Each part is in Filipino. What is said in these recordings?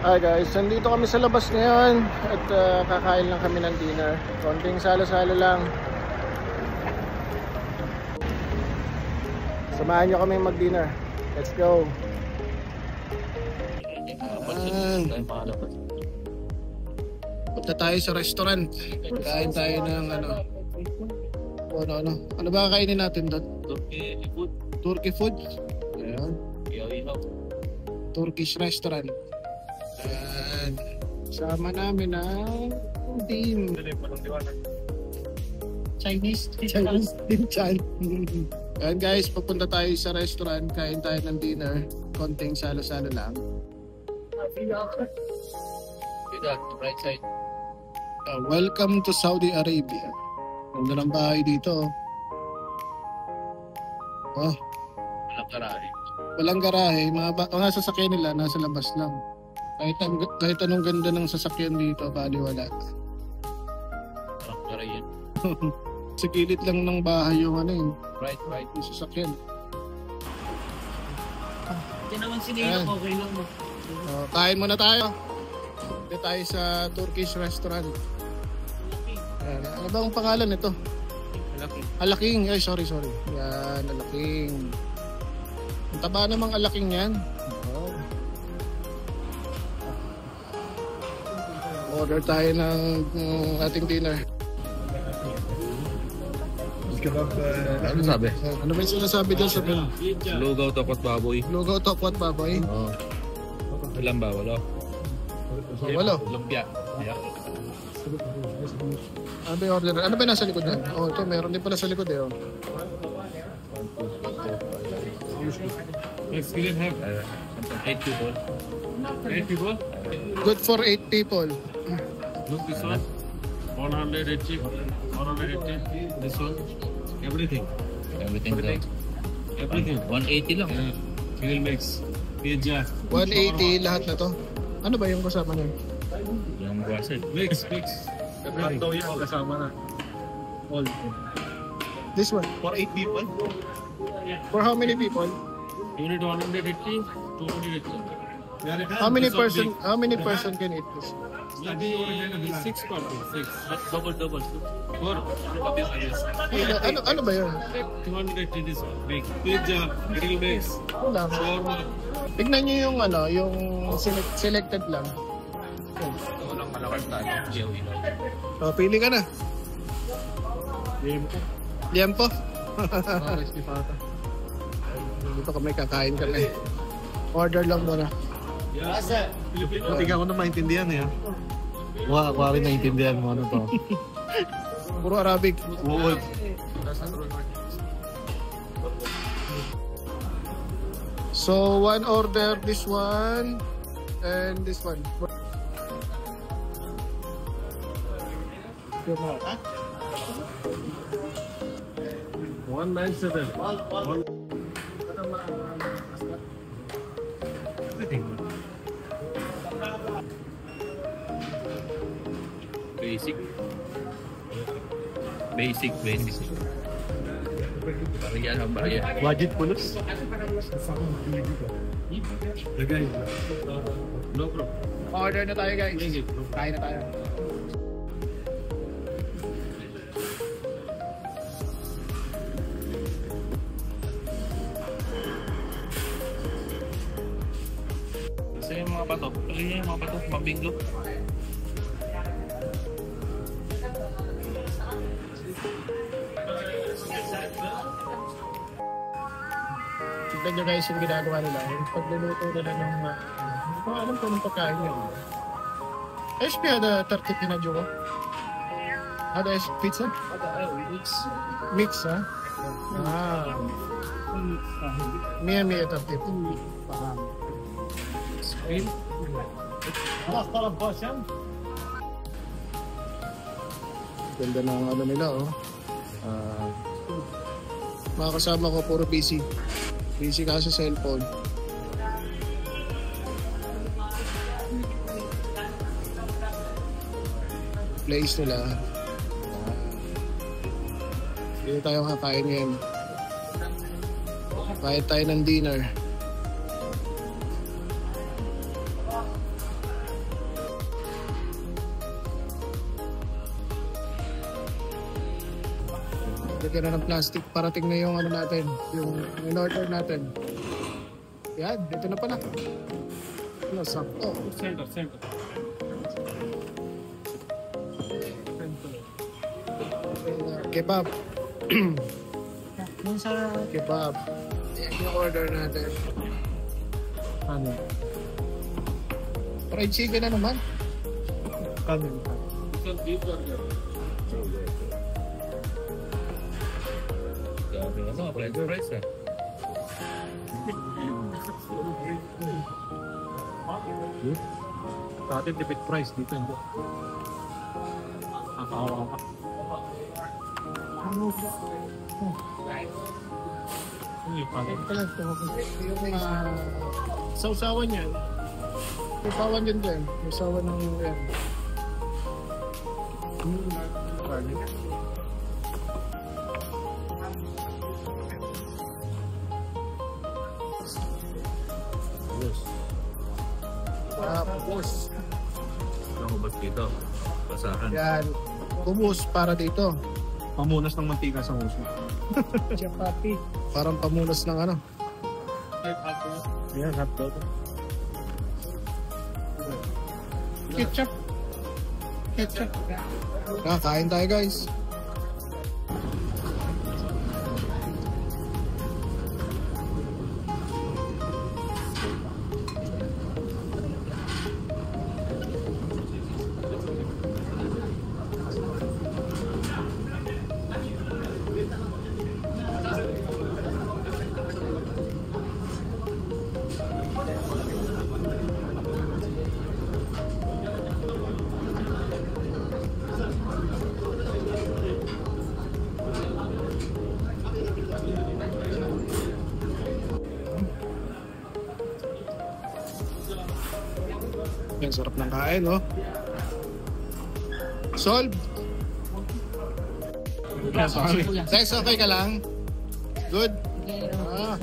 Hi guys, nandito kami sa labas ngayon at kakain lang kami ng dinner. Konting salo-salo lang. Samahan nyo kami mag-dinner. Let's go. Punta tayo sa restaurant. Kain tayo ng ano ba kakainin natin doon? Turkey food? Ayan. Turkish restaurant. And sama namin ang team. Chinese team chan. And guys, papunta tayo sa restaurant, kain tayo ng dinner, konting salo-salo lang. Right side. Welcome to Saudi Arabia. Ganda ng bahay dito. Oh, Walang garahe. walang garahe, mga sasakyan nila nasa labas lang. Kahit anong ganda ng sasakyan dito, baliwala. Walang garahe yan. Sa gilid lang ng bahay yung Right. yung sasakyan. Hindi naman sinilak, okay lang mo. Kain muna tayo. Dito tayo sa Turkish restaurant. Ano ba ang pangalan nito? Alaking. Ay, sorry. Yan, Alaking. Ang taba namang Alaking yan. Oh. Order tayo ng ating dinner. Ano sabi? Ano ba yung sinasabi dyan sa film? Lugaw, tokot, baboy. Lugaw, tokwa at baboy? Oo. Ilan ba? Walo? Walo. Lumpia. Yeah. Ano ba yung order? Ano ba yung nasa likod yan? Oh, ito meron din pala sa likod eh. Oh. Yes, we can have 8 people. 8 people. Good for 8 people. Look, this one 180, 180. This one, everything. Everything daw. Everything. 180 lang. Grill mix, pizza, 180 lahat na to. Ano ba yung kasama niyo? Yung guasid. mix. Hotdog yan, kasama na. All. This one. For 8 people, For how many people? you need 180, 280. How many person can eat this? Maybe 6 people. 6. Double. 4. Ano ba yun? 280 this one. Big pizza, grill mix, Wala. shawarma. Tignan nyo yung yung selected lang. Walang malakang tayo. Pili ka na. Liempo. Dito kami kakain kami. Order lang muna. Hindi ko na maintindihan eh. Ako rin naintindihan mo ano to. Puro Arabic. So one order, this one and this one. 197. Basic. Barya. Budget pulos. Lagay. No problem. Order na tayo guys. Kain na tayo. Kasi yung mga bato. Mabinglo. Tignan nyo guys yung ginagawa nila. Yung pagluluto nila ng hindi ko alam kung anong pagkain yun. SP ada tertib na juga. Ada pizza? Mix ha? Mia tertib. Ganda ng nila oh. Mga kasama ko puro busy ka sa cellphone. Place nila. Dito tayo kakain ngayon. Kain tayo ng dinner. Lagyan na ng plastic. Parating na yung ano natin. Yung in-order natin. Yan, dito na pala. Ano, sakto. Center. Kebab. Yung sa Kebab. Yan yung order natin. Ano? Fried chicken na naman. Kanin. Grabe ano, french fries ah. Sa atin, tipid price dito. Hindi. Nakakawa ka. Hindi pa rin. Ito lang ito. Yung sausawan yan. May sawan din dyan. May sawan ng yan. Garlic. Tapos, Nakubas dito. Basahan. yan. Kubos para dito. Pamunas ng mantika sa huso. chapati. Parang pamunas ng ano. Ayan, hotdog. Ketchup. Ketchup. Kain tayo guys. Yan, sarap ng kain, no? Solve. Guys, okay ka lang? Good? Ah.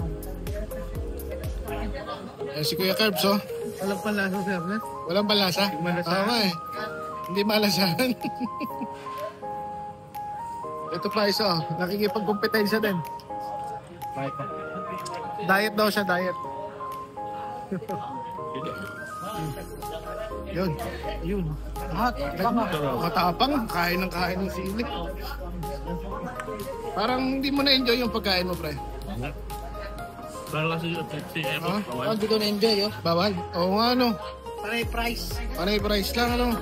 Yan si Kuya Curbs, oh. Walang panlasa, sir. Walang balasa? Malasahan. Oo, eh. Hindi malasahan. Ito pa isa, oh. Nakikipagkompetensya din. Diet daw siya, diet. Yun. Yun. Lahat. Matapang. Kain ng sili. Parang hindi mo na-enjoy yung pagkain mo, pre. Parang kasi si Epo. Ah? Hindi ko na-enjoy, oh. Bawal? Oo nga, ano. Panay price. Panay price lang, ano.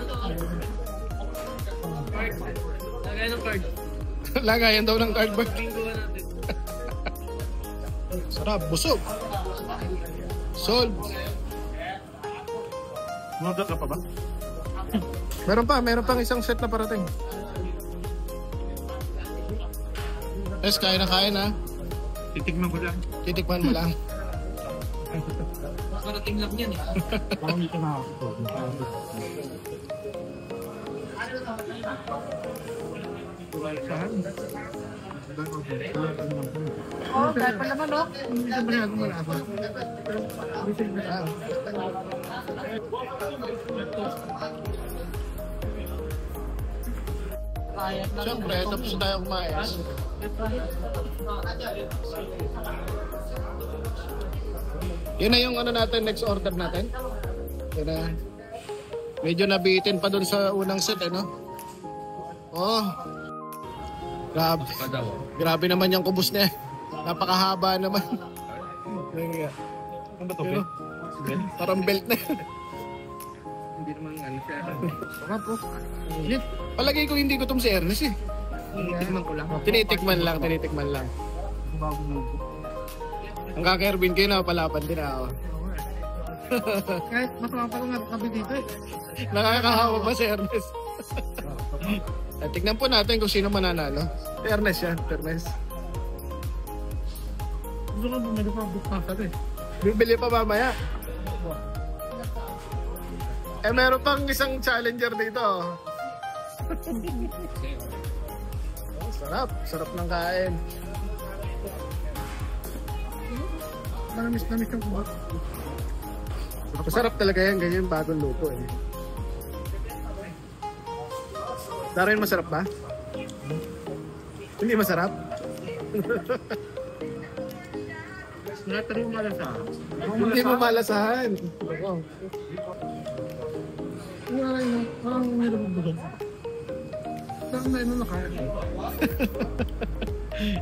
Lagay ng card. Lagayan daw ng cardboard. Bingoan natin. Sarap. Busog. Solve. Mabot ka pa ba? Meron pang isang set na parating. Yes, kain na kain, ha. Titignan ko lang. Titikman mo lang. Parating lang yan, eh. Parang dito na ako. Saan? Oh, dahil pa naman, oh. Hindi ba niya gumalasa? Siyempre, tapos na tayo kumain. Yun na yung ano natin, next order natin. Yun na. Medyo nabitin pa dun sa unang set, eh, no? Oh. Grabe. Padaw. Grabe naman yung kubos niya. Napakahaba naman. Ano ba ito, Ben? Parang belt na. Hindi naman ano siya. Sarap, oh. Palagay ko hindi gutom si Ernest, eh. Titignan ko lang. Tinitikman lang. Bagong luto. Ang kaka-Erwin kayo na palapan din ako. Kahit masama pa lang kami dito eh. Nakakahawa pa si Ernest. Tignan po natin kung sino mananalo. Si Ernest yan, Ernest. Gusto ko bumili pa bukas eh. Bibili pa mamaya. Eh meron pang isang challenger dito. Oh, sarap ng kain. Namis yung kubat. Masarap talaga yan, ganyan bagong luto eh. Darin, masarap ba? Hindi masarap? Natanong mo lang sa Hindi mo malasahan.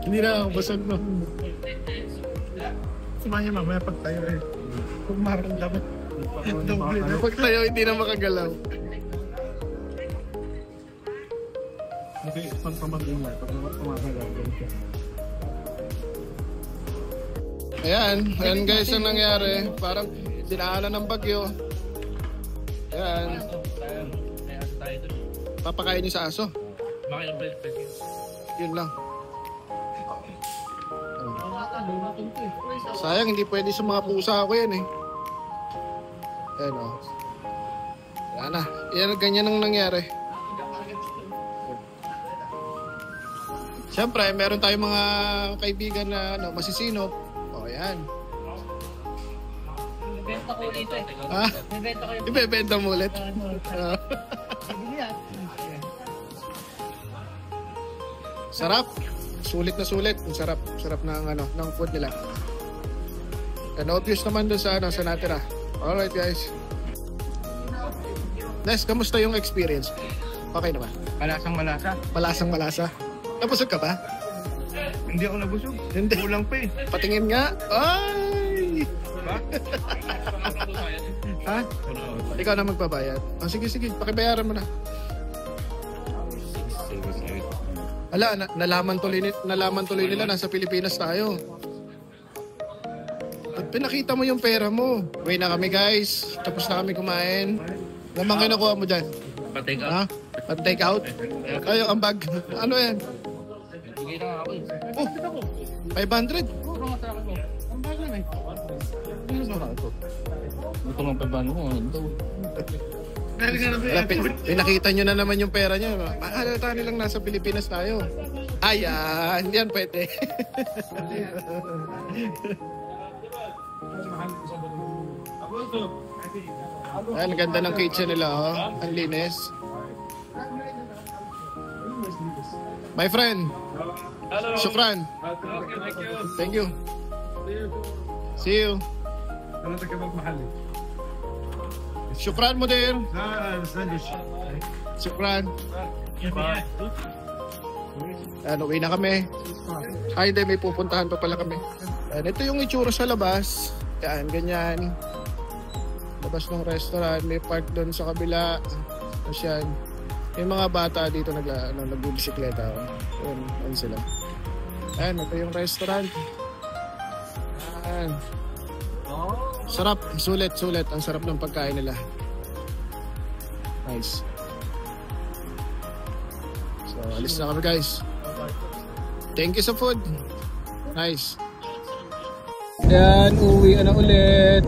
Hindi na ako busog no. Sumanya mamaya pag tayo eh. Kung maramdaman. Pag tayo hindi na makagalaw. Kasi pang pamagin na. Pag pumagalaw. Ayan guys ang nangyari. Parang dinaanan ng bagyo. Ayan. Papakain niyo sa aso. Bakit ang pwede? Yun lang. Sayang hindi pwede sa mga pusa ko yan eh. Ayan o. Wala na. Yan, ganyan ang nangyari. Siyempre, meron tayong mga kaibigan na masisinop. O yan. Benta ko dito eh. Ha? Benta ko yung Ibebenta mo ulit. Sarap. Sulit na sulit. Ang sarap. Sarap ng food nila. And obvious naman dun sa natira. Alright guys. Nes, kamusta yung experience? Okay naman. Malasang malasa. Malasang malasa. Nabusog ka ba? Hindi ako nabusog. Hindi. Kulang pa eh. Patingin nga. Ay! Diba? Ha? Ikaw na magbabayad. Oh, sige. Pakibayaran mo na. Ala, nalaman tuloy nila nasa Pilipinas tayo. At pinakita mo yung pera mo. Uwi na kami guys. Tapos na kami kumain. Lamang kinukuha mo dyan? Pa-take out. Ha? Pat-take out? Ay, ang bag. Ano yan? Bigay na ako eh. Oh, 500? Ang bago na eh. Ano ba ito? Ito nga pa ba mo? Ito. Wala, pinakita nyo na naman yung pera niya. Mahalata nilang nasa Pilipinas tayo. Ayan, yan pwede. Ayan, ang ganda ng kitchen nila, oh. Ang linis. My friend. Shukran. Thank you. See you. Ano ka magmahal eh? Shukran mo din. Sandwich. Shukran. Uwi na kami. Ay, hindi, may pupuntahan pa pala kami. Ayan, ito yung itsura sa labas. Yan, ganyan. Labas ng restaurant. May park doon sa kabila. Tapos yan. May mga bata dito nagbibisikleta. Ayan sila. Ayan, ito yung restaurant. Ayan. Sarap, sulit. Ang sarap ng pagkain nila. Nice. So, alis na kami guys. Thank you sa food. Nice. Yan, uwi na ulit.